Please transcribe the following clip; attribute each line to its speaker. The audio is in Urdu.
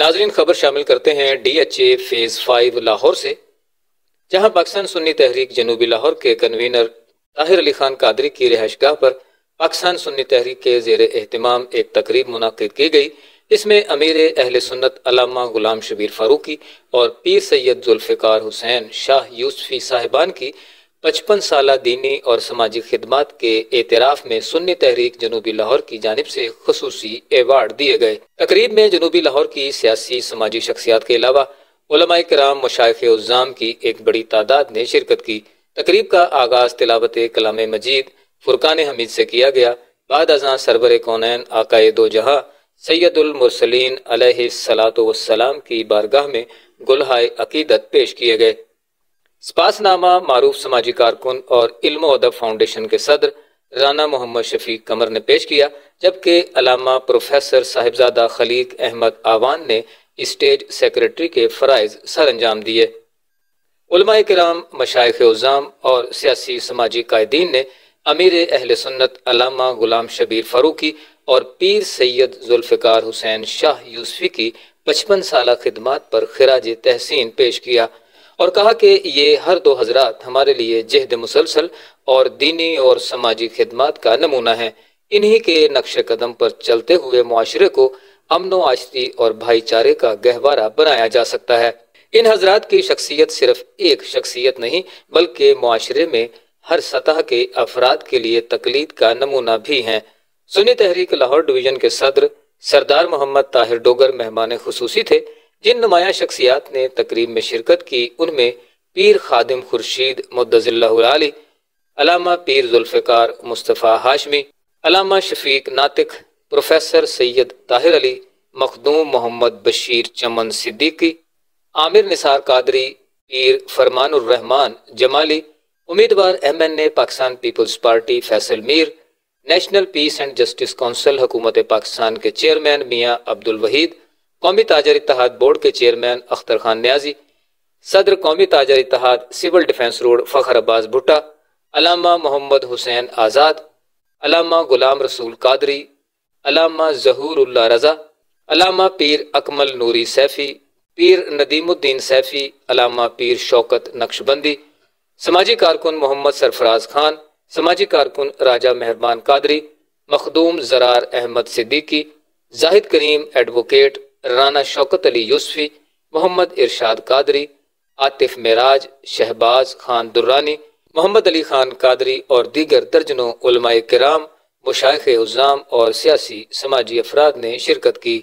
Speaker 1: ناظرین، خبر شامل کرتے ہیں D H A phase 5 Lahore سے، جہاں پاکستان سنی تحریک جنوبی لاہور کے کنوینر طاہر علی خان قادری کی رہائش گاہ پر پاکستان سنی تحریک کے زیر اہتمام ایک تقریب منعقد کی گئی۔ اس میں امیر اہل سنت علامہ غلام شبیر فاروقی اور پیر سید ذوالفقار حسین شاہ یوسفی صاحبان کی 55 سالہ دینی اور سماجی خدمات کے اعتراف میں سنی تحریک جنوبی لاہور کی جانب سے خصوصی ایوارڈ دیے گئے۔ تقریب میں جنوبی لاہور کی سیاسی سماجی شخصیات کے علاوہ علماء کرام، مشائخ عظام کی ایک بڑی تعداد نے شرکت کی۔ تقریب کا آغاز تلاوت کلام مجید فرقان حمید سے کیا گیا۔ بعد ازاں سرور کونین آقائے دو جہاں سید المرسلین علیہ الصلاۃ والسلام کی بارگاہ میں گلہائے عقیدت پیش کیے گئے۔ سپاس نامہ معروف سماجی کارکن اور علم و ادب فاؤنڈیشن کے صدر رانا محمد شفیق قمر نے پیش کیا، جبکہ علامہ پروفیسر صاحبزادہ خلیق احمد آوان نے اسٹیج سیکرٹری کے فرائض سر انجام دیے۔ علماء کرام، مشائخ عظام اور سیاسی سماجی قائدین نے امیر اہل سنت علامہ غلام شبیر فاروقی اور پیر سید ذوالفقار حسین شاہ یوسفی کی 55 سالہ خدمات پر خراج تحسین پیش کیا اور کہا کہ یہ ہر دو حضرات ہمارے لیے جہد مسلسل اور دینی اور سماجی خدمات کا نمونہ ہیں۔ انہی کے نقش قدم پر چلتے ہوئے معاشرے کو امن و آشتی اور بھائی چارے کا گہوارہ بنایا جا سکتا ہے۔ ان حضرات کی شخصیت صرف ایک شخصیت نہیں، بلکہ معاشرے میں ہر سطح کے افراد کے لیے تقلید کا نمونہ بھی ہیں۔ سنی تحریک لاہور ڈویژن کے صدر سردار محمد طاہر ڈوگر مہمان خصوصی تھے۔ جن نمایاں شخصیات نے تقریب میں شرکت کی، ان میں پیر خادم خورشید مدظ اللہ العالی، علامہ پیر ذوالفقار مصطفیٰ ہاشمی، علامہ شفیق ناطق، پروفیسر سید طاہر علی، مخدوم محمد بشیر چمن صدیقی، عامر نثار قادری، پیر فرمان الرحمان جمالی، امیدوار M N A Pakistan Peoples Party Faisal Mir, National Peace and Justice Council حکومت پاکستان کے چیئرمین میاں عبد الوحید، قومی تاجر اتحاد بورڈ کے چیئرمین اختر خان نیازی، صدر قومی تاجر اتحاد سول ڈیفنس روڈ فخر عباس بھٹا، علامہ محمد حسین آزاد، علامہ غلام رسول قادری، علامہ ظہور اللہ رضا، علامہ پیر اکمل نوری سیفی، پیر ندیم الدین سیفی، علامہ پیر شوکت نقشبندی، سماجی کارکن محمد سرفراز خان، سماجی کارکن راجہ مہربان قادری، مخدوم زرار احمد صدیقی، زاہد کریم ایڈوکیٹ، رانا شوکت علی یوسفی، محمد ارشاد قادری، عاطف معراج، شہباز خان درانی، محمد علی خان قادری اور دیگر درجنوں علماء کرام، مشائخ عظام اور سیاسی سماجی افراد نے شرکت کی۔